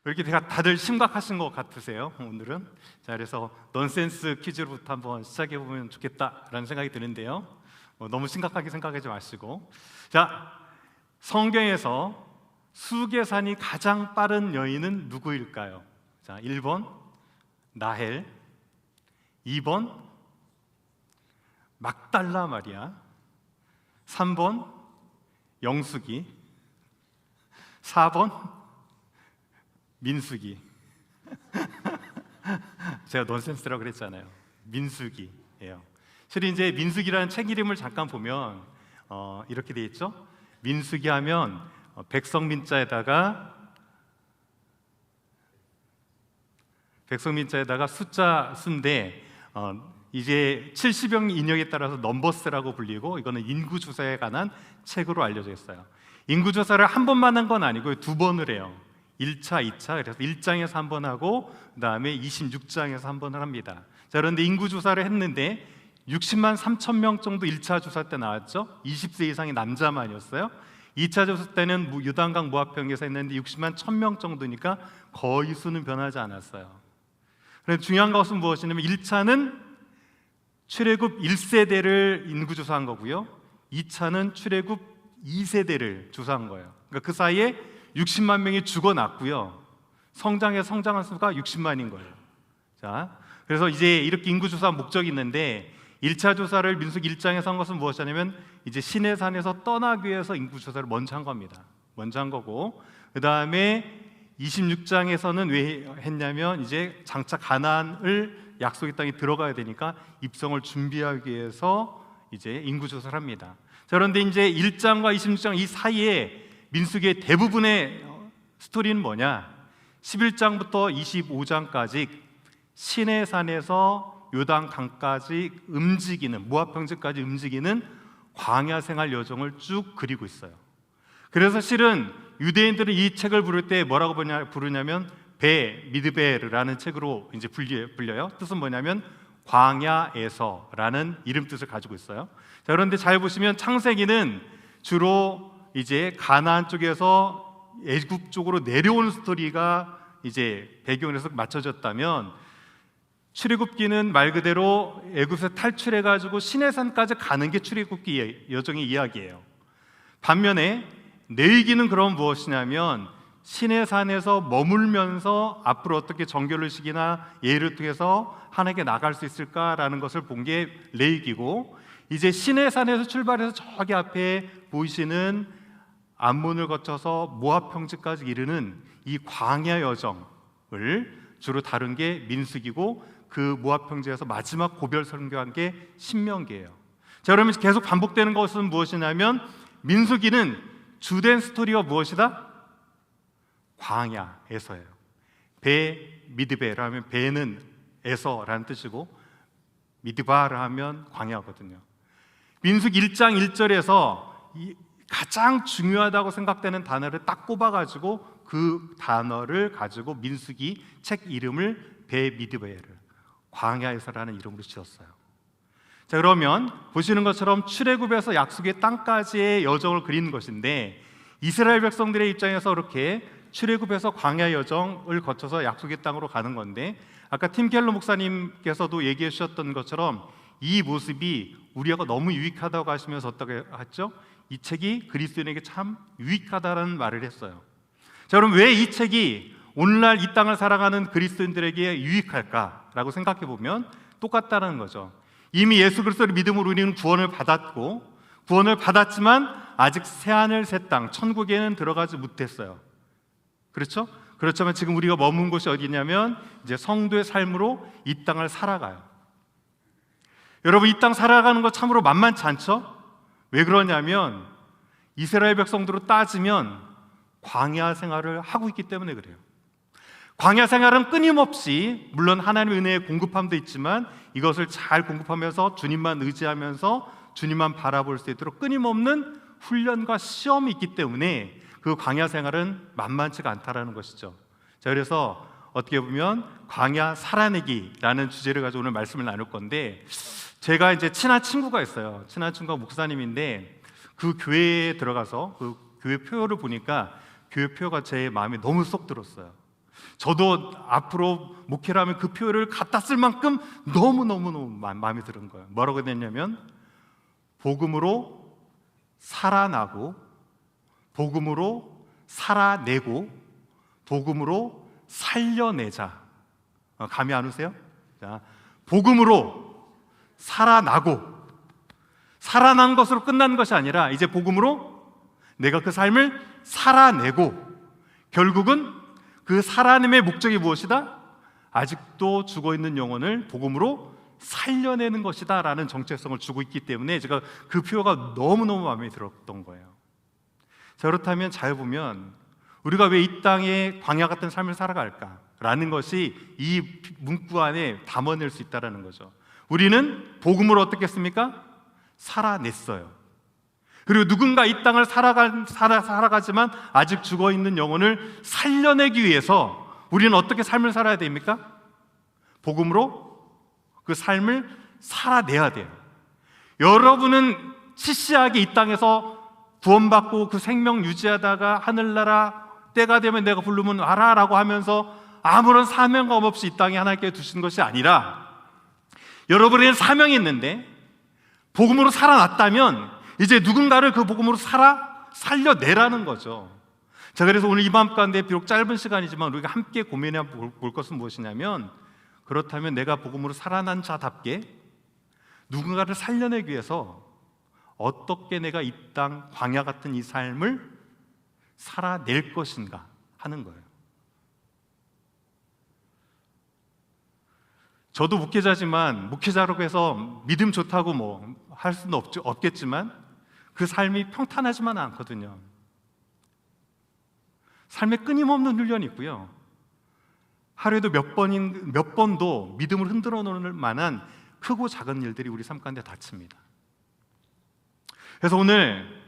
이렇게 다들 심각하신 것 같으세요 오늘은? 자, 그래서 넌센스 퀴즈로부터 한번 시작해 보면 좋겠다라는 생각이 드는데요. 너무 심각하게 생각하지 마시고, 자, 성경에서 수계산이 가장 빠른 여인은 누구일까요? 자, 1번 라헬, 2번 막달라 마리아, 3번 영숙이, 4번 민수기. 제가 넌센스라고 그랬잖아요. 민수기예요. 실은 이제 민수기라는 책 이름을 잠깐 보면 이렇게 돼 있죠. 민수기 하면 백성민자에다가 숫자 수인데 이제 70여 인역에 따라서 넘버스라고 불리고, 이거는 인구 조사에 관한 책으로 알려져 있어요. 인구 조사를 한 번만 한 건 아니고요, 두 번을 해요. 1차, 2차, 그래서 1장에서 한 번 하고 그 다음에 26장에서 한 번을 합니다. 자, 그런데 인구 조사를 했는데 60만 3천 명 정도 1차 조사 때 나왔죠. 20세 이상의 남자만이었어요. 2차 조사 때는 유단강 모압평에서 했는데 60만 1,000명 정도니까 거의 수는 변하지 않았어요. 그런데 중요한 것은 무엇이냐면 1차는 출애굽 1세대를 인구 조사한 거고요, 2차는 출애굽 2세대를 조사한 거예요. 그러니까 그 사이에 60만 명이 죽어났고요, 성장한 수가 60만인 거예요. 자, 그래서 이제 이렇게 인구 조사 목적이 있는데 1차 조사를 민수기 1장에서 한 것은 무엇이냐면 이제 시내산에서 떠나기 위해서 인구 조사를 먼저 한 겁니다. 먼저 한 거고, 그 다음에 26장에서는 왜 했냐면 이제 장차 가나안을 약속의 땅에 들어가야 되니까 입성을 준비하기 위해서 이제 인구 조사를 합니다. 자, 그런데 이제 1장과 26장 이 사이에 민수기의 대부분의 스토리는 뭐냐? 11장부터 25장까지 시내산에서 요단강까지 움직이는, 모압평지까지 움직이는 광야 생활 여정을 쭉 그리고 있어요. 그래서 실은 유대인들은 이 책을 부를 때 뭐라고 부르냐면 미드베르라는 책으로 이제 불려요. 뜻은 뭐냐면 광야에서라는 이름 뜻을 가지고 있어요. 자, 그런데 잘 보시면 창세기는 주로 이제 가나안 쪽에서 애굽 쪽으로 내려오는 스토리가 이제 배경에서 맞춰졌다면, 출애굽기는 말 그대로 애굽에서 탈출해 가지고 시내산까지 가는 게 출애굽기 여정의 이야기예요. 반면에 레위기는 그럼 무엇이냐면 시내산에서 머물면서 앞으로 어떻게 정결의식이나 예를 통해서 하나님께 나갈 수 있을까라는 것을 본 게 레위기고, 이제 시내산에서 출발해서 저기 앞에 보이시는 암몬을 거쳐서 모압 평지까지 이르는 이 광야 여정을 주로 다룬 게 민수기고, 그 모압 평지에서 마지막 고별 선교한 게 신명기예요. 자, 그러면 계속 반복되는 것은 무엇이냐면 민수기는 주된 스토리가 무엇이다? 광야에서예요. 미드베라 하면 배는 에서라는 뜻이고 미드바라 하면 광야거든요. 민수기 1장 1절에서 가장 중요하다고 생각되는 단어를 딱 꼽아가지고 그 단어를 가지고 민수기 책 이름을 미드베르, 광야에서라는 이름으로 지었어요. 자, 그러면 보시는 것처럼 출애굽에서 약속의 땅까지의 여정을 그리는 것인데, 이스라엘 백성들의 입장에서 이렇게 출애굽에서 광야 여정을 거쳐서 약속의 땅으로 가는 건데, 아까 팀 켈러 목사님께서도 얘기해 주셨던 것처럼 이 모습이 우리하고 너무 유익하다고 하시면서 어떻게 했죠? 이 책이 그리스도인에게 참 유익하다라는 말을 했어요. 자, 그럼 왜 이 책이 오늘날 이 땅을 살아가는 그리스도인들에게 유익할까라고 생각해 보면 똑같다는 거죠. 이미 예수 그리스도를 믿음으로 우리는 구원을 받았지만 아직 새하늘 새 땅 천국에는 들어가지 못했어요. 그렇죠? 그렇지만 지금 우리가 머문 곳이 어디냐면 이제 성도의 삶으로 이 땅을 살아가요. 여러분, 이 땅 살아가는 거 참으로 만만치 않죠? 왜 그러냐면 이스라엘 백성들로 따지면 광야 생활을 하고 있기 때문에 그래요. 광야 생활은 끊임없이, 물론 하나님의 은혜의 공급함도 있지만 이것을 잘 공급하면서 주님만 의지하면서 주님만 바라볼 수 있도록 끊임없는 훈련과 시험이 있기 때문에 그 광야 생활은 만만치가 않다라는 것이죠. 자, 그래서 어떻게 보면 광야 살아내기라는 주제를 가지고 오늘 말씀을 나눌 건데, 제가 이제 친한 친구가 있어요. 친한 친구가 목사님인데 그 교회에 들어가서 그 교회 표를 보니까 교회 표가 제 마음에 너무 쏙 들었어요. 저도 앞으로 목회를 하면 그 표현을 갖다 쓸 만큼 너무너무 마음에 드는 거예요. 뭐라고 됐냐면 복음으로 살아나고, 복음으로 살아내고, 복음으로 살려내자. 감이 안 오세요? 자, 복음으로 살아나고, 살아난 것으로 끝나는 것이 아니라 이제 복음으로 내가 그 삶을 살아내고, 결국은 그 살아남의 목적이 무엇이다? 아직도 죽어있는 영혼을 복음으로 살려내는 것이다 라는 정체성을 주고 있기 때문에 제가 그 표어가 너무너무 마음에 들었던 거예요. 자, 그렇다면 잘 보면 우리가 왜 이 땅에 광야 같은 삶을 살아갈까? 라는 것이 이 문구 안에 담아낼 수 있다는 거죠. 우리는 복음으로 어떻게 했습니까? 살아냈어요. 그리고 누군가 이 땅을 살아가지만 아직 죽어있는 영혼을 살려내기 위해서 우리는 어떻게 삶을 살아야 됩니까? 복음으로 그 삶을 살아내야 돼요. 여러분은 시시하게 이 땅에서 구원받고 그 생명 유지하다가 하늘나라 때가 되면 내가 부르면 와라 라고 하면서 아무런 사명감 없이 이 땅에 하나님께 두신 것이 아니라, 여러분에게 사명이 있는데 복음으로 살아났다면 이제 누군가를 그 복음으로 살려내라는 거죠. 자, 그래서 오늘 이 밤 가운데 비록 짧은 시간이지만 우리가 함께 고민해 볼 것은 무엇이냐면, 그렇다면 내가 복음으로 살아난 자답게 누군가를 살려내기 위해서 어떻게 내가 이 땅 광야 같은 이 삶을 살아낼 것인가 하는 거예요. 저도 목회자지만 목회자라고 해서 믿음 좋다고 뭐 할 수는 없겠지만 그 삶이 평탄하지만 않거든요. 삶에 끊임없는 훈련이 있고요. 하루에도 몇 번도 믿음을 흔들어 놓을 만한 크고 작은 일들이 우리 삶 가운데 닥칩니다. 그래서 오늘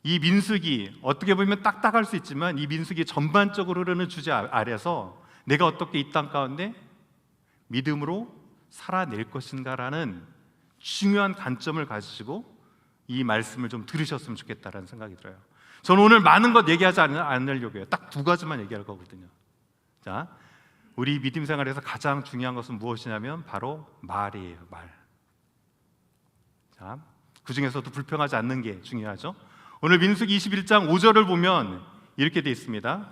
이 민수기, 어떻게 보면 딱딱할 수 있지만 이 민수기 전반적으로 흐르는 주제 아래서 내가 어떻게 이 땅 가운데 믿음으로 살아낼 것인가라는 중요한 관점을 가지시고 이 말씀을 좀 들으셨으면 좋겠다라는 생각이 들어요. 저는 오늘 많은 것 얘기하지 않으려고 해요. 딱 두 가지만 얘기할 거거든요. 자, 우리 믿음 생활에서 가장 중요한 것은 무엇이냐면 바로 말이에요. 말. 자, 그 중에서도 불평하지 않는 게 중요하죠. 오늘 민수기 21장 5절을 보면 이렇게 되어 있습니다.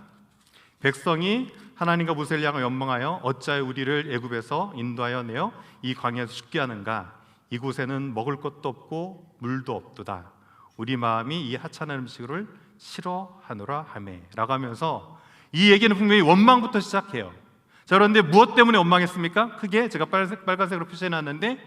백성이 하나님과 모세를 향하여 연망하여 어찌하여 우리를 애굽에서 인도하여 내어 이 광야에서 죽게 하는가? 이곳에는 먹을 것도 없고 물도 없도다. 우리 마음이 이 하찮은 음식을 싫어하노라 하매 라고 하면서 이 얘기는 분명히 원망부터 시작해요. 자, 그런데 무엇 때문에 원망했습니까? 크게 제가 빨간색으로 표시해놨는데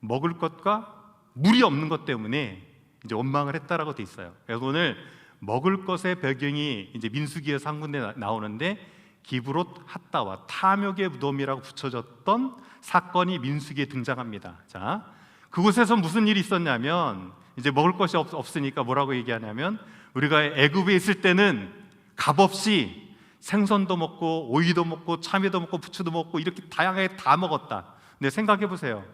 먹을 것과 물이 없는 것 때문에 이제 원망을 했다라고 돼 있어요. 그래서 오늘 먹을 것의 배경이 이제 민수기에서 한 군데 나오는데 기브롯 핫다와 탐욕의 무덤이라고 붙여졌던 사건이 민수기에 등장합니다. 자, 그곳에서 무슨 일이 있었냐면 이제 먹을 것이 없으니까 뭐라고 얘기하냐면 우리가 애굽에 있을 때는 값없이 생선도 먹고 오이도 먹고 참외도 먹고 부추도 먹고 이렇게 다양하게 다 먹었다. 근데 생각해 보세요.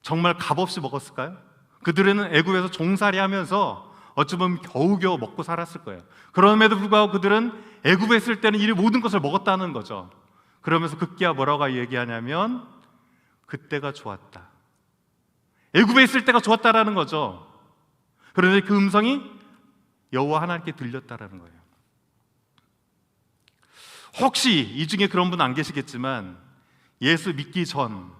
정말 값없이 먹었을까요? 그들은 애굽에서 종살이 하면서 어찌 보면 겨우겨우 먹고 살았을 거예요. 그럼에도 불구하고 그들은 애굽에 있을 때는 이 모든 것을 먹었다는 거죠. 그러면서 급기야 뭐라고 얘기하냐면 그때가 좋았다. 애굽에 있을 때가 좋았다라는 거죠. 그런데 그 음성이 여호와 하나님께 들렸다라는 거예요. 혹시 이 중에 그런 분 안 계시겠지만 예수 믿기 전이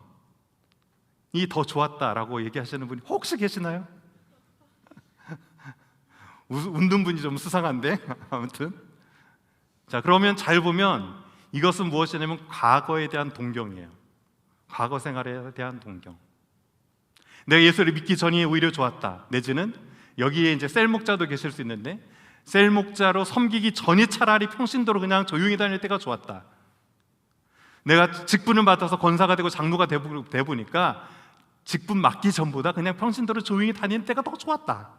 더 좋았다라고 얘기하시는 분이 혹시 계시나요? 웃는 분이 좀 수상한데 아무튼 자, 그러면 잘 보면 이것은 무엇이냐면 과거에 대한 동경이에요. 과거 생활에 대한 동경. 내가 예수를 믿기 전이 오히려 좋았다. 내지는 여기에 이제 셀목자도 계실 수 있는데 셀목자로 섬기기 전이 차라리 평신도로 그냥 조용히 다닐 때가 좋았다. 내가 직분을 받아서 권사가 되고 장로가 되보니까 직분 맡기 전보다 그냥 평신도로 조용히 다니는 때가 더 좋았다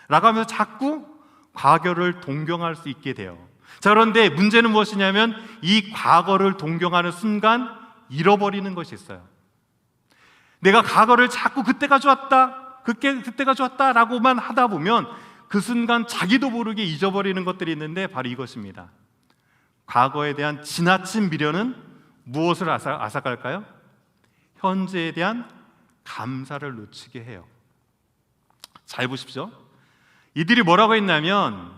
라고 하면서 자꾸 과거를 동경할 수 있게 돼요. 자, 그런데 문제는 무엇이냐면 이 과거를 동경하는 순간 잃어버리는 것이 있어요. 내가 과거를 자꾸 그때가 좋았다 그때가 좋았다라고만 하다 보면 그 순간 자기도 모르게 잊어버리는 것들이 있는데 바로 이것입니다. 과거에 대한 지나친 미련은 무엇을 앗아갈까요? 현재에 대한 감사를 놓치게 해요. 잘 보십시오. 이들이 뭐라고 했냐면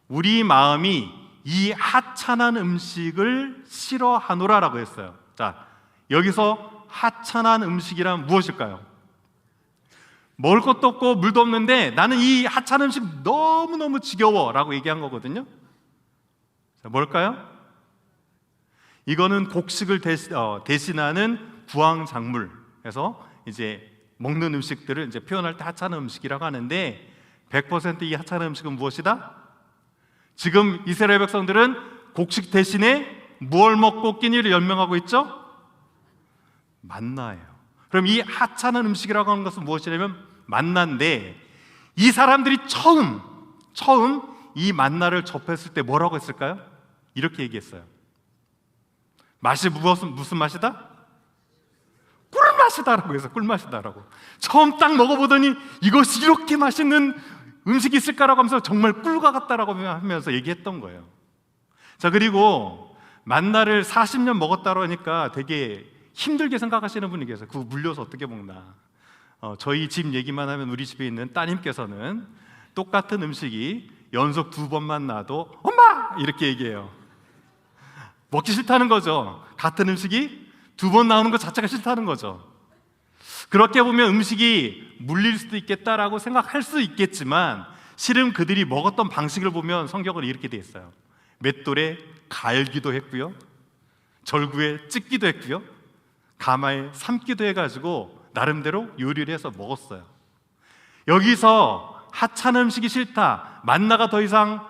우리 마음이 이 하찮은 음식을 싫어하노라라고 했어요. 자, 여기서 하찮은 음식이란 무엇일까요? 먹을 것도 없고 물도 없는데 나는 이 하찮은 음식 너무너무 지겨워라고 얘기한 거거든요. 자, 뭘까요? 이거는 곡식을 대신하는 부황작물에서 이제 먹는 음식들을 이제 표현할 때 하찮은 음식이라고 하는데 100% 이 하찮은 음식은 무엇이다? 지금 이스라엘 백성들은 곡식 대신에 무엇을 먹고 끼니를 연명하고 있죠? 만나예요. 그럼 이 하찮은 음식이라고 하는 것은 무엇이냐면 만나인데 이 사람들이 처음 이 만나를 접했을 때 뭐라고 했을까요? 이렇게 얘기했어요. 맛이 무슨 맛이다? 꿀맛이다라고 해서 꿀맛이다라고. 처음 딱 먹어보더니 이것이 이렇게 맛있는 음식이 있을까라고 하면서 정말 꿀과 같다라고 하면서 얘기했던 거예요. 자, 그리고 만나를 40년 먹었다고 하니까 되게 힘들게 생각하시는 분이 계세요. 그거 물려서 어떻게 먹나. 저희 집 얘기만 하면 우리 집에 있는 따님께서는 똑같은 음식이 연속 2번만 나도 엄마! 이렇게 얘기해요. 먹기 싫다는 거죠. 같은 음식이 2번 나오는 것 자체가 싫다는 거죠. 그렇게 보면 음식이 물릴 수도 있겠다라고 생각할 수 있겠지만 실은 그들이 먹었던 방식을 보면 성경은 이렇게 돼 있어요. 맷돌에 갈기도 했고요, 절구에 찢기도 했고요, 가마에 삶기도 해가지고 나름대로 요리를 해서 먹었어요. 여기서 하찮은 음식이 싫다, 만나가 더 이상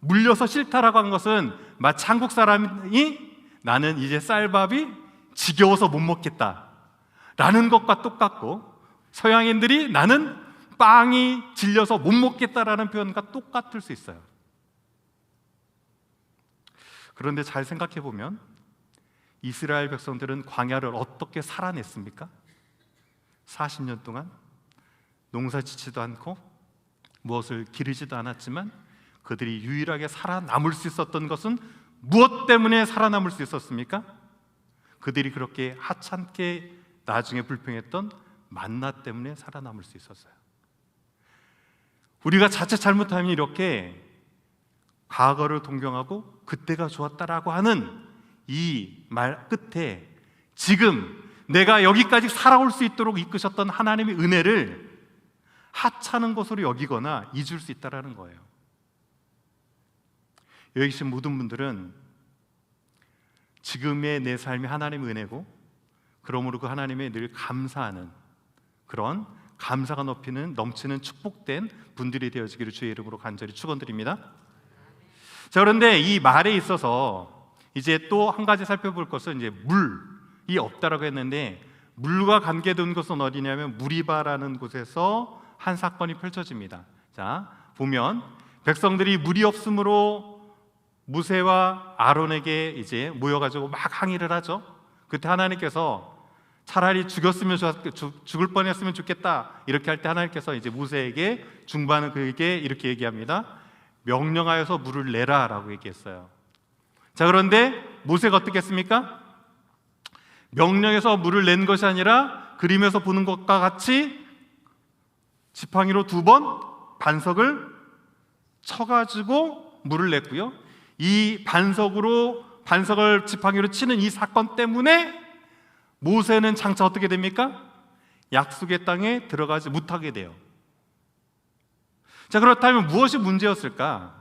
물려서 싫다라고 한 것은 마치 한국 사람이 나는 이제 쌀밥이 지겨워서 못 먹겠다 라는 것과 똑같고, 서양인들이 나는 빵이 질려서 못 먹겠다라는 표현과 똑같을 수 있어요. 그런데 잘 생각해 보면 이스라엘 백성들은 광야를 어떻게 살아냈습니까? 40년 동안 농사짓지도 않고 무엇을 기르지도 않았지만 그들이 유일하게 살아남을 수 있었던 것은 무엇 때문에 살아남을 수 있었습니까? 그들이 그렇게 하찮게 나중에 불평했던 만나 때문에 살아남을 수 있었어요. 우리가 자칫 잘못하면 이렇게 과거를 동경하고 그때가 좋았다라고 하는 이 말 끝에 지금 내가 여기까지 살아올 수 있도록 이끄셨던 하나님의 은혜를 하찮은 것으로 여기거나 잊을 수 있다는 거예요. 여기 계신 모든 분들은 지금의 내 삶이 하나님의 은혜고, 그러므로 그 하나님의 늘 감사하는 그런 감사가 넘치는 축복된 분들이 되어지기를 주의 이름으로 간절히 축원드립니다. 자, 그런데 이 말에 있어서 이제 또 한 가지 살펴볼 것은 이제 물이 없다라고 했는데, 물과 관계된 것은 어디냐면 무리바라는 곳에서 한 사건이 펼쳐집니다. 자, 보면 백성들이 물이 없으므로 모세와 아론에게 이제 모여가지고 막 항의를 하죠. 그때 하나님께서 차라리 죽을 뻔했으면 좋겠다 이렇게 할 때 하나님께서 이제 모세에게 중반은 그에게 이렇게 얘기합니다. 명령하여서 물을 내라라고 얘기했어요. 자, 그런데 모세가 어떻게 했습니까? 명령해서 물을 낸 것이 아니라 그림에서 보는 것과 같이 지팡이로 2번 반석을 쳐가지고 물을 냈고요, 이 반석을 지팡이로 치는 이 사건 때문에 모세는 장차 어떻게 됩니까? 약속의 땅에 들어가지 못하게 돼요. 자, 그렇다면 무엇이 문제였을까?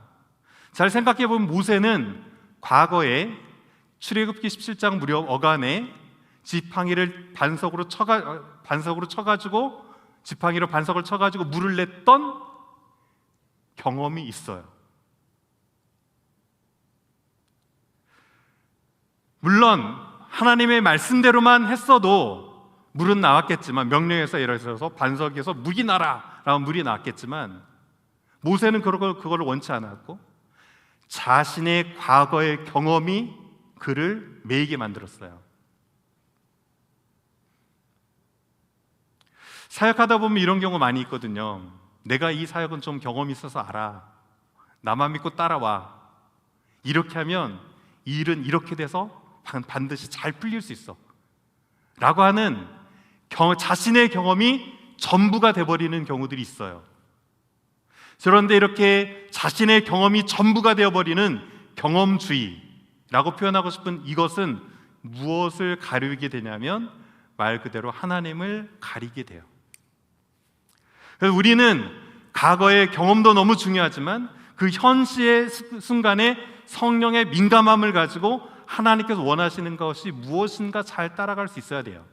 잘 생각해 보면 모세는 과거에 출애굽기 17장 무렵 어간에 지팡이를 반석으로 쳐가지고 지팡이로 반석을 쳐가지고 물을 냈던 경험이 있어요. 물론 하나님의 말씀대로만 했어도 물은 나왔겠지만, 명령에서 예를 들어서 반석에서 물이 나라 라면 물이 나왔겠지만, 모세는 그걸 원치 않았고 자신의 과거의 경험이 그를 매이게 만들었어요. 사역하다 보면 이런 경우 많이 있거든요. 내가 이 사역은 좀 경험이 있어서 알아, 나만 믿고 따라와, 이렇게 하면 이 일은 이렇게 돼서 반드시 잘 풀릴 수 있어 라고 하는 자신의 경험이 전부가 돼버리는 경우들이 있어요. 그런데 이렇게 자신의 경험이 전부가 되어버리는 경험주의라고 표현하고 싶은 이것은 무엇을 가리게 되냐면 말 그대로 하나님을 가리게 돼요. 그래서 우리는 과거의 경험도 너무 중요하지만 그 현시의 순간에 성령의 민감함을 가지고 하나님께서 원하시는 것이 무엇인가 잘 따라갈 수 있어야 돼요.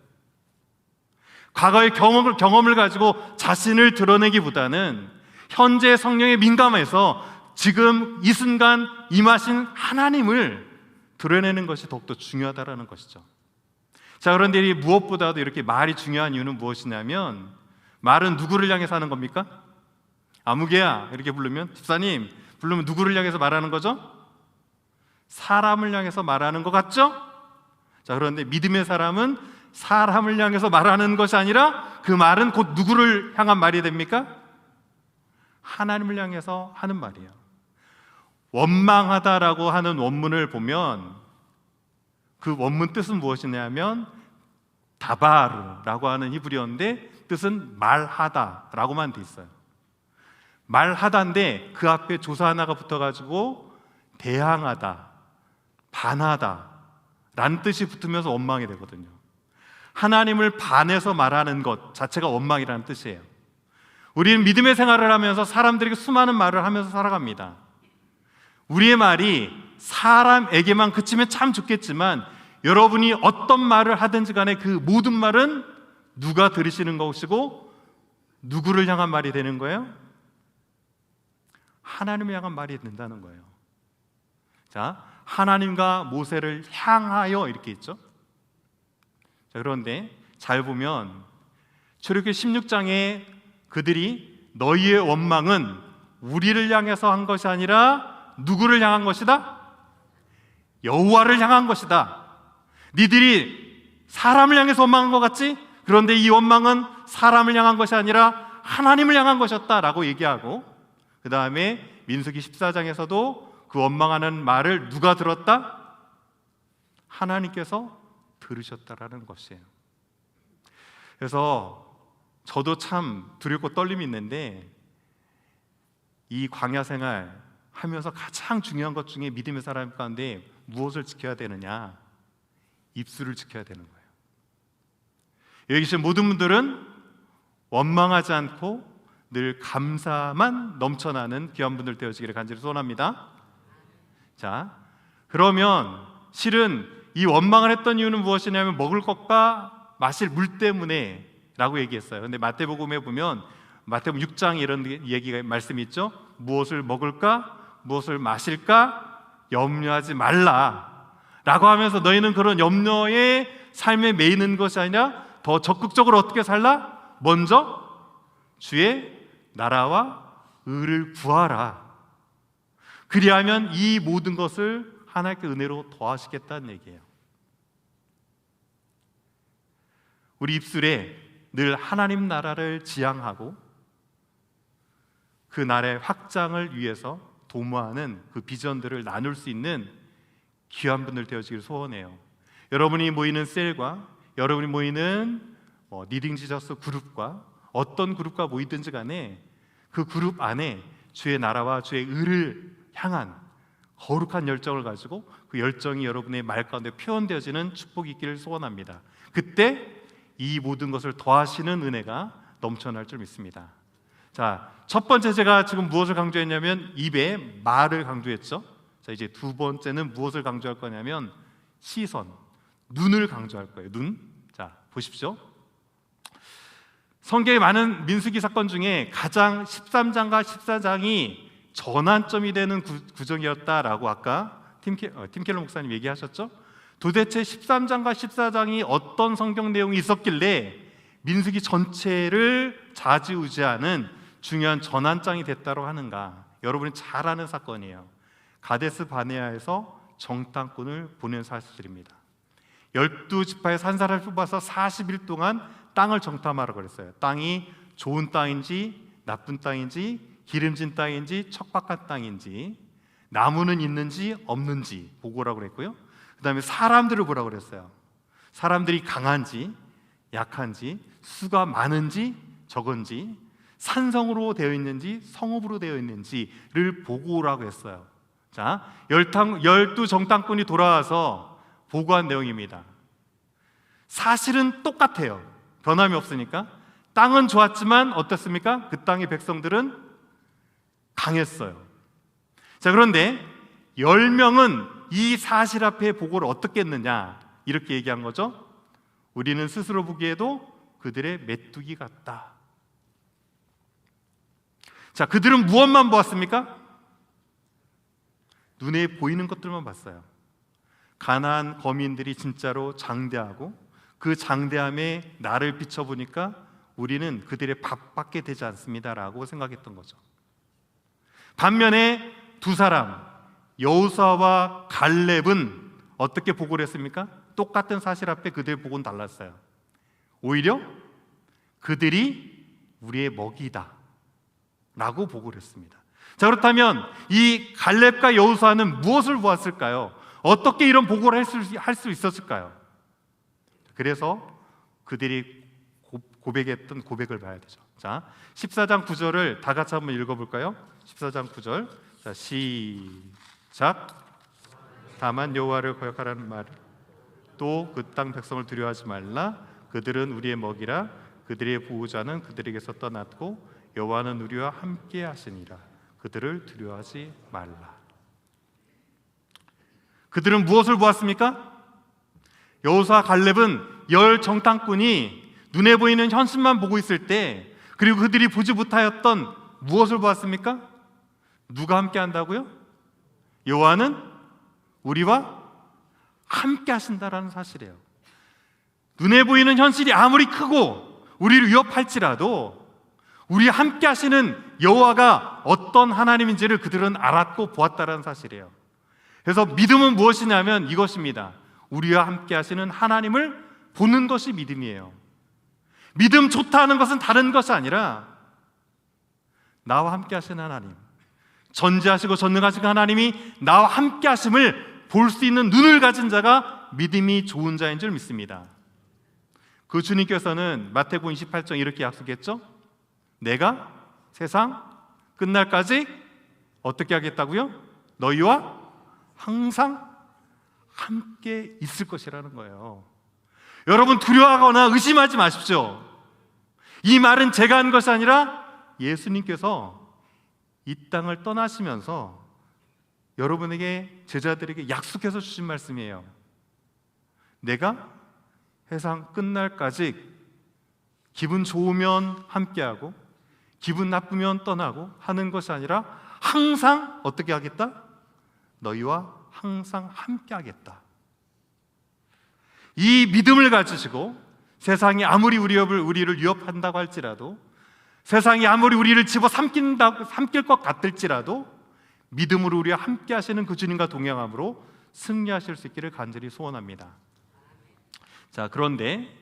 과거의 경험을 가지고 자신을 드러내기보다는 현재 성령에 민감해서 지금 이 순간 임하신 하나님을 드러내는 것이 더욱더 중요하다는 것이죠. 자, 그런데 이 무엇보다도 이렇게 말이 중요한 이유는 무엇이냐면, 말은 누구를 향해서 하는 겁니까? 아무개야 이렇게 부르면, 집사님 부르면 누구를 향해서 말하는 거죠? 사람을 향해서 말하는 것 같죠? 자, 그런데 믿음의 사람은 사람을 향해서 말하는 것이 아니라 그 말은 곧 누구를 향한 말이 됩니까? 하나님을 향해서 하는 말이에요. 원망하다라고 하는 원문을 보면 그 원문 뜻은 무엇이냐면 다바르라고 하는 히브리어인데 뜻은 말하다라고만 돼 있어요. 말하다인데 그 앞에 조사 하나가 붙어가지고 대항하다, 반하다 라는 뜻이 붙으면서 원망이 되거든요. 하나님을 반해서 말하는 것 자체가 원망이라는 뜻이에요. 우리는 믿음의 생활을 하면서 사람들에게 수많은 말을 하면서 살아갑니다. 우리의 말이 사람에게만 그치면 참 좋겠지만 여러분이 어떤 말을 하든지 간에 그 모든 말은 누가 들으시는 것이고 누구를 향한 말이 되는 거예요? 하나님을 향한 말이 된다는 거예요. 자, 하나님과 모세를 향하여 이렇게 있죠. 자, 그런데 잘 보면 출애굽기 16장에 그들이 너희의 원망은 우리를 향해서 한 것이 아니라 누구를 향한 것이다? 여호와를 향한 것이다. 니들이 사람을 향해서 원망한 것 같지? 그런데 이 원망은 사람을 향한 것이 아니라 하나님을 향한 것이었다 라고 얘기하고, 그 다음에 민수기 14장에서도 그 원망하는 말을 누가 들었다? 하나님께서 들으셨다라는 것이에요. 그래서 저도 참 두렵고 떨림이 있는데, 이 광야 생활 하면서 가장 중요한 것 중에 믿음의 사람 가운데 무엇을 지켜야 되느냐? 입술을 지켜야 되는 거예요. 여기 계신 모든 분들은 원망하지 않고 늘 감사만 넘쳐나는 귀한 분들 되어지기를 간절히 소원합니다. 자, 그러면 실은 이 원망을 했던 이유는 무엇이냐면 먹을 것과 마실 물 때문에 라고 얘기했어요. 근데 마태복음에 보면 마태복음 6장에 이런 얘기가 말씀이 있죠. 무엇을 먹을까? 무엇을 마실까? 염려하지 말라 라고 하면서 너희는 그런 염려의 삶에 매이는 것이 아니라 더 적극적으로 어떻게 살라? 먼저 주의 나라와 의를 구하라. 그리하면 이 모든 것을 하나님께 은혜로 더하시겠다는 얘기예요. 우리 입술에 늘 하나님 나라를 지향하고 그 나라의 확장을 위해서 도모하는 그 비전들을 나눌 수 있는 귀한 분들 되어지기를 소원해요. 여러분이 모이는 셀과 여러분이 모이는 리딩 지저스 그룹과 어떤 그룹과 모이든지 간에 그 그룹 안에 주의 나라와 주의 의를 향한 거룩한 열정을 가지고 그 열정이 여러분의 말 가운데 표현되어지는 축복이 있기를 소원합니다. 그때 이 모든 것을 더하시는 은혜가 넘쳐날 줄 믿습니다. 자, 첫 번째 제가 지금 무엇을 강조했냐면 입에 말을 강조했죠. 자, 이제 두 번째는 무엇을 강조할 거냐면 시선, 눈을 강조할 거예요. 눈. 자, 보십시오. 성경에 많은 민수기 사건 중에 가장 13장과 14장이 전환점이 되는 구정이었다라고 아까 팀켈러 목사님 얘기하셨죠? 도대체 13장과 14장이 어떤 성경 내용이 있었길래 민수기 전체를 좌지우지하는 중요한 전환장이 됐다고 하는가? 여러분이 잘 아는 사건이에요. 가데스 바네아에서 정탐꾼을 보낸 사실입니다. 12지파의 산사를 뽑아서 40일 동안 땅을 정탐하라고 그랬어요. 땅이 좋은 땅인지 나쁜 땅인지 기름진 땅인지 척박한 땅인지 나무는 있는지 없는지 보고라고 그랬고요. 그 다음에 사람들을 보라고 그랬어요. 사람들이 강한지 약한지, 수가 많은지 적은지, 산성으로 되어 있는지 성읍으로 되어 있는지를 보고라고 했어요. 자, 12정탐꾼이 돌아와서 보고한 내용입니다. 사실은 똑같아요. 변함이 없으니까. 땅은 좋았지만 어떻습니까? 그 땅의 백성들은 강했어요. 자, 그런데 10명은 이 사실 앞에 보고를 어떻게 했느냐, 이렇게 얘기한 거죠. 우리는 스스로 보기에도 그들의 메뚜기 같다. 자, 그들은 무엇만 보았습니까? 눈에 보이는 것들만 봤어요. 가나안 거민들이 진짜로 장대하고 그 장대함에 나를 비춰보니까 우리는 그들의 밥밖에 되지 않습니다라고 생각했던 거죠. 반면에 두 사람, 여호수아와 갈렙은 어떻게 보고를 했습니까? 똑같은 사실 앞에 그들의 보고는 달랐어요. 오히려 그들이 우리의 먹이다 라고 보고를 했습니다. 자, 그렇다면 이 갈렙과 여호수아는 무엇을 보았을까요? 어떻게 이런 보고를 할 수 있었을까요? 그래서 그들이 고백했던 고백을 봐야 되죠. 자, 14장 9절을 다 같이 한번 읽어볼까요? 14장 9절. 자, 시작. 다만 여호와를 거역하라는 말, 또 그 땅 백성을 두려워하지 말라. 그들은 우리의 먹이라. 그들의 보호자는 그들에게서 떠났고 여호와는 우리와 함께 하시니라. 그들을 두려워하지 말라. 그들은 무엇을 보았습니까? 여호수아 갈렙은 10 정탐꾼이 눈에 보이는 현실만 보고 있을 때, 그리고 그들이 보지 못하였던 무엇을 보았습니까? 누가 함께 한다고요? 여호와는 우리와 함께 하신다라는 사실이에요. 눈에 보이는 현실이 아무리 크고 우리를 위협할지라도 우리 함께 하시는 여호와가 어떤 하나님인지를 그들은 알았고 보았다라는 사실이에요. 그래서 믿음은 무엇이냐면 이것입니다. 우리와 함께 하시는 하나님을 보는 것이 믿음이에요. 믿음 좋다 하는 것은 다른 것이 아니라 나와 함께 하시는 하나님, 전지하시고 전능하신 하나님이 나와 함께 하심을 볼 수 있는 눈을 가진 자가 믿음이 좋은 자인 줄 믿습니다. 그 주님께서는 마태복음 28장 이렇게 약속했죠. 내가 세상 끝날까지 어떻게 하겠다고요? 너희와 항상 함께 있을 것이라는 거예요. 여러분, 두려워하거나 의심하지 마십시오. 이 말은 제가 한 것이 아니라 예수님께서 이 땅을 떠나시면서 여러분에게, 제자들에게 약속해서 주신 말씀이에요. 내가 세상 끝날까지 기분 좋으면 함께하고 기분 나쁘면 떠나고 하는 것이 아니라 항상 어떻게 하겠다? 너희와 항상 함께하겠다. 이 믿음을 가지시고 세상이 아무리 우리를 위협한다고 할지라도, 세상이 아무리 우리를 집어삼킬 것 같을지라도 믿음으로 우리와 함께 하시는 그 주님과 동행함으로 승리하실 수 있기를 간절히 소원합니다. 자, 그런데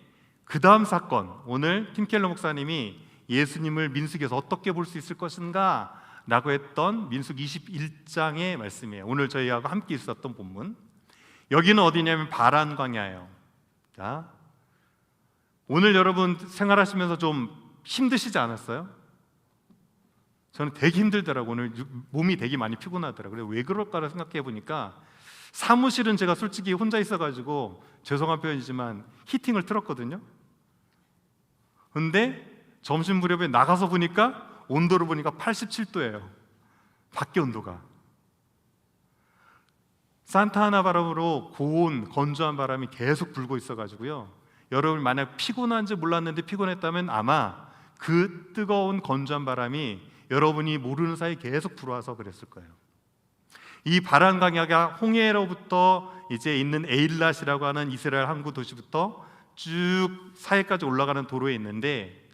그 다음 사건, 오늘 팀켈러 목사님이 예수님을 민수기에서 어떻게 볼 수 있을 것인가 라고 했던 민수기 21장의 말씀이에요. 오늘 저희하고 함께 있었던 본문. 여기는 어디냐면 바란 광야예요. 자, 오늘 여러분 생활하시면서 좀 힘드시지 않았어요? 저는 되게 힘들더라고요. 오늘 몸이 되게 많이 피곤하더라고요. 왜 그럴까를 생각해 보니까, 사무실은 제가 솔직히 혼자 있어가지고 죄송한 표현이지만 히팅을 틀었거든요. 근데 점심 무렵에 나가서 보니까 온도를 보니까 87도예요. 밖에 온도가. 산타아나 바람으로 고온 건조한 바람이 계속 불고 있어가지고요. 여러분 만약 피곤한지 몰랐는데 피곤했다면 아마 그 뜨거운 건조한 바람이 여러분이 모르는 사이 계속 불어와서 그랬을 거예요. 이 바란 광야가 홍해로부터 이제 있는 에일랏이라고 하는 이스라엘 항구 도시부터 쭉 사해까지 올라가는 도로에 있는데,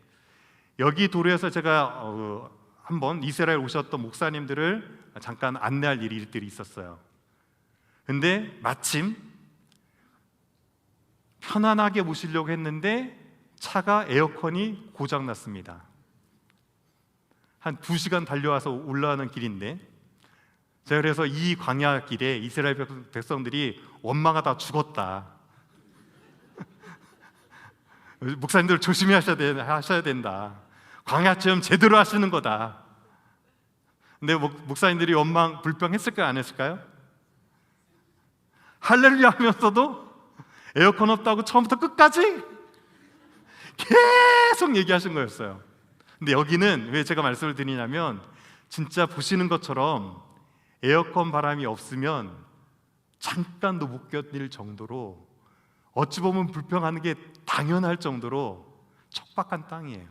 여기 도로에서 제가 한번 이스라엘 오셨던 목사님들을 잠깐 안내할 일들이 있었어요. 근데 마침 편안하게 모시려고 했는데 차가 에어컨이 고장났습니다. 한 2시간 달려와서 올라가는 길인데 자, 그래서 이 광야 길에 이스라엘 백성들이 원망하다 죽었다. 목사님들 조심히 하셔야 된다. 광야 체험 제대로 하시는 거다. 근데 목사님들이 원망 불평했을까요? 안 했을까요? 할렐루야 하면서도 에어컨 없다고 처음부터 끝까지 계속 얘기하신 거였어요. 근데 여기는 왜 제가 말씀을 드리냐면, 진짜 보시는 것처럼 에어컨 바람이 없으면 잠깐도 못 견딜 정도로, 어찌 보면 불평하는 게 당연할 정도로 척박한 땅이에요.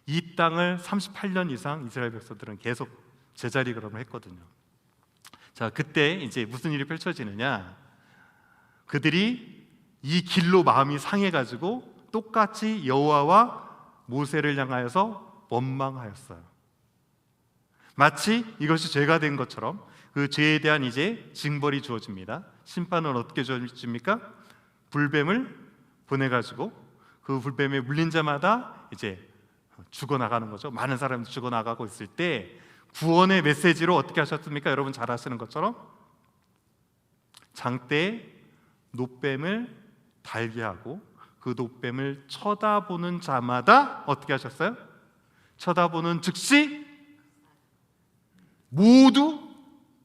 이 땅을 38년 이상 이스라엘 백성들은 계속 제자리 걸음을 했거든요. 자, 그때 이제 무슨 일이 펼쳐지느냐, 그들이 이 길로 마음이 상해가지고 똑같이 여호와와 모세를 향하여서 원망하였어요. 마치 이것이 죄가 된 것처럼 그 죄에 대한 이제 징벌이 주어집니다. 심판은 어떻게 주어집니까? 불뱀을 보내가지고 그 불뱀에 물린 자마다 이제 죽어나가는 거죠. 많은 사람들이 죽어나가고 있을 때 구원의 메시지로 어떻게 하셨습니까? 여러분 잘 아시는 것처럼 장대에 놋뱀을 달게 하고 그 놋뱀을 쳐다보는 자마다 어떻게 하셨어요? 쳐다보는 즉시 모두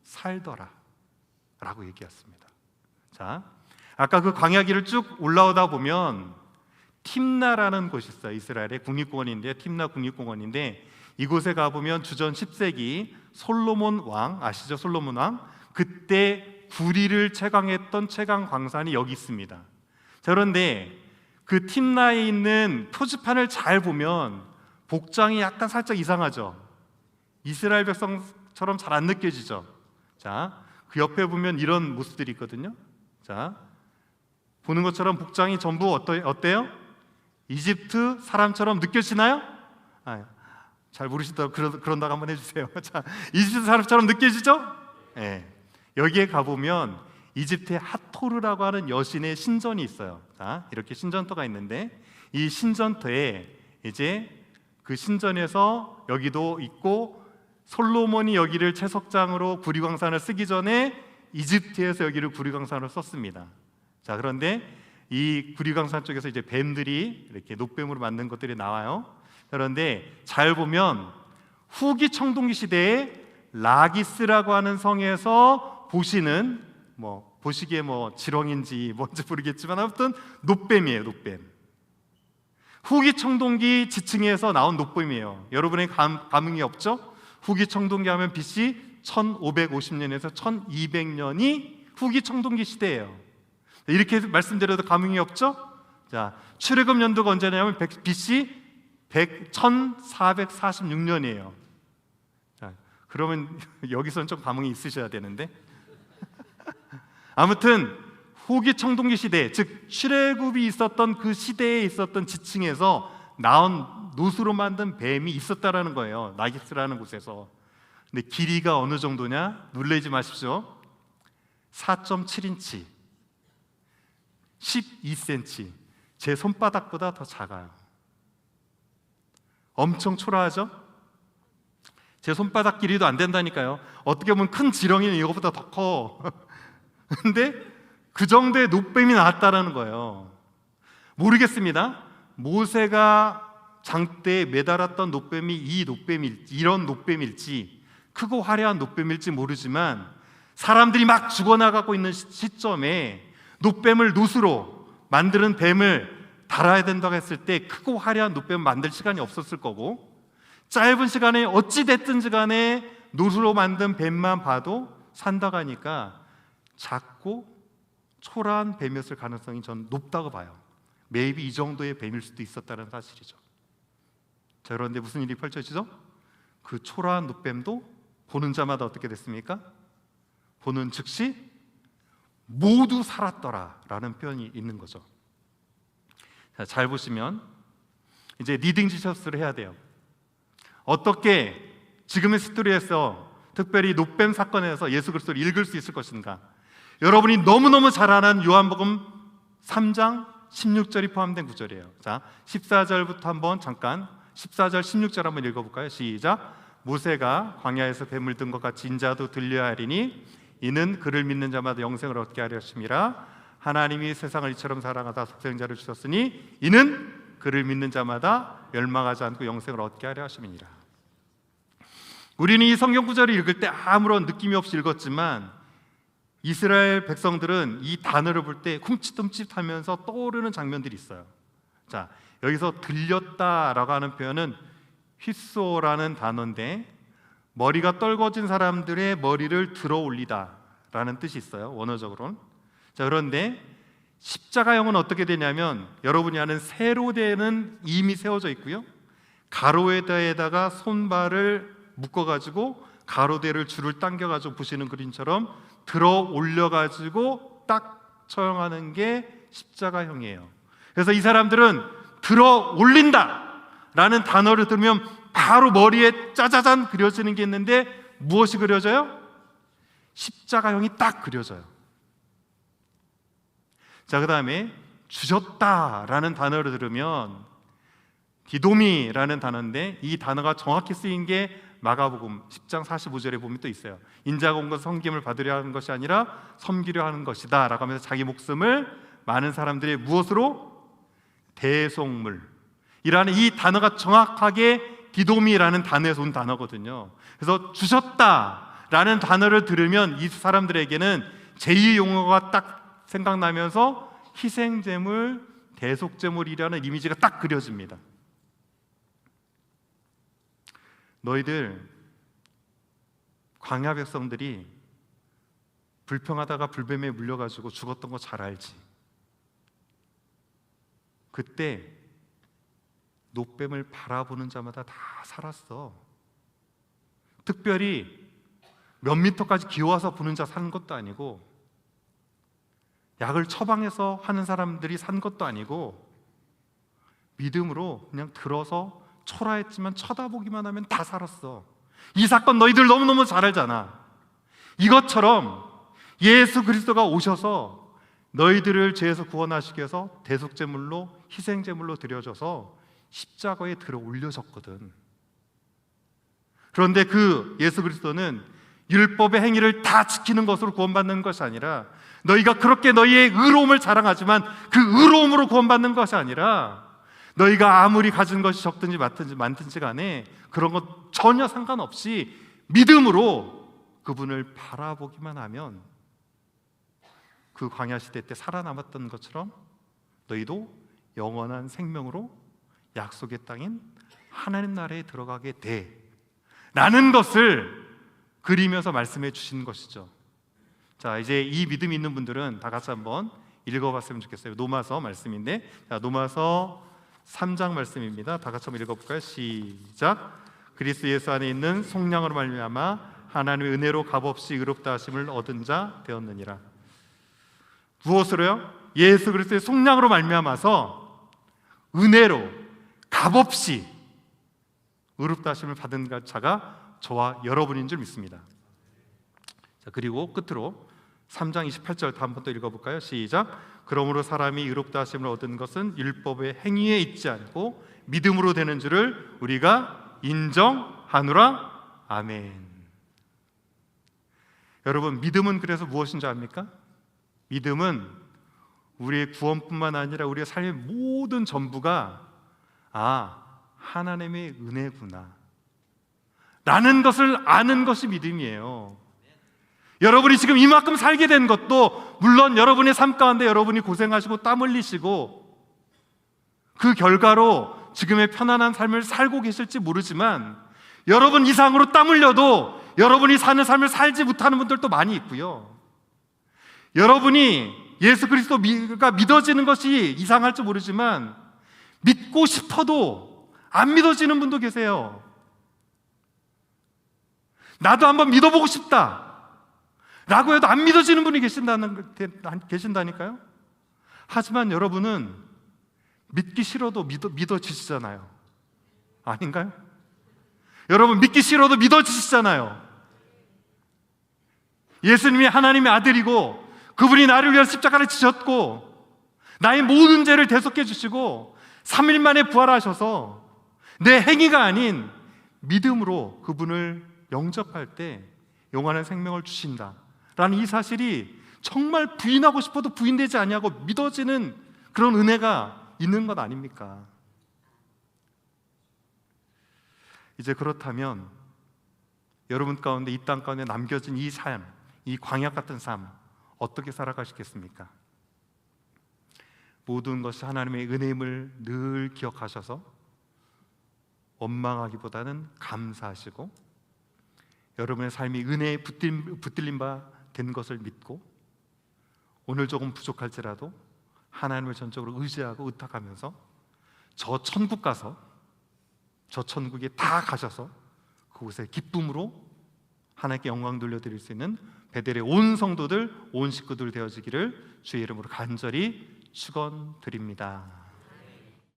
살더라 라고 얘기했습니다. 자, 아까 그 광야 길을 쭉 올라오다 보면 팀나라는 곳이 있어요. 이스라엘의 국립공원인데, 팀나 국립공원인데, 이곳에 가보면 주전 10세기 솔로몬 왕 아시죠? 솔로몬 왕, 그때 구리를 채광했던 채광 광산이 여기 있습니다. 자, 그런데 그 팀나에 있는 표지판을 잘 보면 복장이 약간 살짝 이상하죠. 이스라엘 백성처럼 잘 안 느껴지죠. 자, 그 옆에 보면 이런 모습들이 있거든요. 자, 보는 것처럼 복장이 전부 어때요? 이집트 사람처럼 느껴지나요? 잘 모르시다고 그런다고 한번 해주세요. 자, 이집트 사람처럼 느껴지죠? 네. 여기에 가보면 이집트의 하토르라고 하는 여신의 신전이 있어요. 자, 이렇게 신전터가 있는데, 이 신전터에 이제 그 신전에서 여기도 있고, 솔로몬이 여기를 채석장으로 구리광산을 쓰기 전에 이집트에서 여기를 구리광산으로 썼습니다. 자, 그런데 이 구리광산 쪽에서 이제 뱀들이 이렇게 놋뱀으로 만든 것들이 나와요. 그런데 잘 보면 후기 청동기 시대에 라기스라고 하는 성에서 보시는, 보시기에 지렁인지 뭔지 모르겠지만 아무튼 놋뱀이에요. 놋뱀. 후기 청동기 지층에서 나온 놋뱀이에요. 여러분의 감흥이 없죠? 후기 청동기 하면 BC 1550년에서 1200년이 후기 청동기 시대예요. 이렇게 말씀드려도 감흥이 없죠? 자, 출애굽 연도가 언제냐면 BC 1446년이에요. 자, 그러면 여기서는 좀 감흥이 있으셔야 되는데 아무튼 후기 청동기 시대, 즉 출애굽이 있었던 그 시대에 있었던 지층에서 나온 놋으로 만든 뱀이 있었다라는 거예요. 나기스라는 곳에서. 근데 길이가 어느 정도냐? 놀라지 마십시오. 4.7인치, 12cm, 제 손바닥보다 더 작아요. 엄청 초라하죠? 제 손바닥 길이도 안 된다니까요. 어떻게 보면 큰 지렁이는 이거보다 더 커. 근데 그 정도의 놋뱀이 나왔다라는 거예요. 모르겠습니다. 모세가 장대에 매달았던 놋뱀이 이런 놋뱀일지, 크고 화려한 놋뱀일지 모르지만 사람들이 막 죽어나가고 있는 시점에 놋뱀을 놋으로 만드는 뱀을 달아야 된다고 했을 때 크고 화려한 놋뱀을 만들 시간이 없었을 거고, 짧은 시간에 어찌 됐든지 간에 놋으로 만든 뱀만 봐도 산다고 하니까 작고 초라한 뱀이었을 가능성이 저는 높다고 봐요. 매입이 이 정도의 뱀일 수도 있었다는 사실이죠. 자, 그런데 무슨 일이 펼쳐지죠? 그 초라한 놋뱀도 보는 자마다 어떻게 됐습니까? 보는 즉시 모두 살았더라 라는 표현이 있는 거죠. 자, 잘 보시면 이제 리딩 지셔스를 해야 돼요. 어떻게 지금의 스토리에서 특별히 놋뱀 사건에서 예수 그리스도를 읽을 수 있을 것인가? 여러분이 너무너무 잘 아는 요한복음 3장 16절이 포함된 구절이에요. 자, 14절부터 한번 잠깐 14절 16절 한번 읽어볼까요? 시작. 모세가 광야에서 뱀을 든 것 같이 인자도 들려야 하리니 이는 그를 믿는 자마다 영생을 얻게 하려 하심이라. 하나님이 세상을 이처럼 사랑하사 독생자를 주셨으니 이는 그를 믿는 자마다 멸망하지 않고 영생을 얻게 하려 하심이니라. 우리는 이 성경 구절을 읽을 때 아무런 느낌이 없이 읽었지만 이스라엘 백성들은 이 단어를 볼 때 흠칫흠칫하면서 떠오르는 장면들이 있어요. 자, 여기서 들렸다라고 하는 표현은 휘소라는 단어인데 머리가 떨궈진 사람들의 머리를 들어 올리다라는 뜻이 있어요, 원어적으로는. 자, 그런데 십자가형은 어떻게 되냐면 여러분이 아는 세로대는 이미 세워져 있고요, 가로에다가 손발을 묶어가지고 가로대를 줄을 당겨가지고 보시는 그림처럼 들어 올려가지고 딱 처형하는 게 십자가형이에요. 그래서 이 사람들은 들어 올린다 라는 단어를 들으면 바로 머리에 짜자잔 그려지는 게 있는데 무엇이 그려져요? 십자가형이 딱 그려져요. 자, 그 다음에 주셨다라는 단어를 들으면 디도미라는 단어인데 이 단어가 정확히 쓰인 게 마가복음 10장 45절에 보면 또 있어요. 인자가 온 것은 섬김을 받으려 하는 것이 아니라 섬기려 하는 것이다 라고 하면서 자기 목숨을 많은 사람들의 무엇으로? 대속물 이라는 이 단어가 정확하게 디도미라는 단어에서 온 단어거든요. 그래서 주셨다라는 단어를 들으면 이 사람들에게는 제2 용어가 딱 생각나면서 희생제물, 대속제물이라는 이미지가 딱 그려집니다. 너희들 광야 백성들이 불평하다가 불뱀에 물려가지고 죽었던 거 잘 알지? 그때 노뱀을 바라보는 자마다 다 살았어. 특별히 몇 미터까지 기어와서 보는 자 사는 것도 아니고 약을 처방해서 하는 사람들이 산 것도 아니고 믿음으로 그냥 들어서 초라했지만 쳐다보기만 하면 다 살았어. 이 사건 너희들 너무너무 잘 알잖아. 이것처럼 예수 그리스도가 오셔서 너희들을 죄에서 구원하시기 위해서 대속제물로 희생제물로 드려져서 십자가에 들어 올려졌거든. 그런데 그 예수 그리스도는 율법의 행위를 다 지키는 것으로 구원받는 것이 아니라 너희가 그렇게 너희의 의로움을 자랑하지만 그 의로움으로 구원받는 것이 아니라 너희가 아무리 가진 것이 적든지 많든지 간에 그런 것 전혀 상관없이 믿음으로 그분을 바라보기만 하면 그 광야 시대 때 살아남았던 것처럼 너희도 영원한 생명으로 약속의 땅인 하나님 나라에 들어가게 돼 라는 것을 그리면서 말씀해 주신 것이죠. 자, 이제 이 믿음이 있는 분들은 다 같이 한번 읽어봤으면 좋겠어요. 노마서 말씀인데, 자, 노마서 3장 말씀입니다. 다 같이 한번 읽어볼까요? 시작. 그리스도 예수 안에 있는 속량으로 말미암아 하나님의 은혜로 값없이 의롭다 하심을 얻은 자 되었느니라. 무엇으로요? 예수 그리스도의 속량으로 말미암아서 은혜로 값없이 의롭다 하심을 받은 자가 저와 여러분인 줄 믿습니다. 자, 그리고 끝으로 3장 28절 한 번 더 읽어볼까요? 시작. 그러므로 사람이 의롭다 하심을 얻은 것은 율법의 행위에 있지 않고 믿음으로 되는 줄을 우리가 인정하노라. 아멘. 여러분, 믿음은 그래서 무엇인 줄 압니까? 믿음은 우리의 구원뿐만 아니라 우리의 삶의 모든 전부가 하나님의 은혜구나 라는 것을 아는 것이 믿음이에요. 여러분이 지금 이만큼 살게 된 것도 물론 여러분의 삶 가운데 여러분이 고생하시고 땀 흘리시고 그 결과로 지금의 편안한 삶을 살고 계실지 모르지만 여러분 이상으로 땀 흘려도 여러분이 사는 삶을 살지 못하는 분들도 많이 있고요. 여러분이 예수 그리스도가 믿어지는 것이 이상할지 모르지만 믿고 싶어도 안 믿어지는 분도 계세요. 나도 한번 믿어보고 싶다 라고 해도 안 믿어지는 분이 계신다니까요. 하지만 여러분은 믿기 싫어도 믿어지시잖아요. 아닌가요? 여러분 믿기 싫어도 믿어지시잖아요. 예수님이 하나님의 아들이고 그분이 나를 위해 십자가를 지셨고 나의 모든 죄를 대속해 주시고 3일 만에 부활하셔서 내 행위가 아닌 믿음으로 그분을 영접할 때 영원한 생명을 주신다라는 이 사실이 정말 부인하고 싶어도 부인되지 아니하고 믿어지는 그런 은혜가 있는 것 아닙니까? 이제 그렇다면 여러분 가운데, 이 땅 가운데 남겨진 이 삶, 이 광야 같은 삶 어떻게 살아가시겠습니까? 모든 것이 하나님의 은혜임을 늘 기억하셔서 원망하기보다는 감사하시고, 여러분의 삶이 은혜에 붙들림 바 된 것을 믿고, 오늘 조금 부족할지라도 하나님을 전적으로 의지하고 의탁하면서 저 천국 가서, 저 천국에 다 가셔서 그곳에 기쁨으로 하나님께 영광 돌려드릴 수 있는 베델의 온 성도들, 온 식구들 되어지기를 주의 이름으로 간절히 축원드립니다.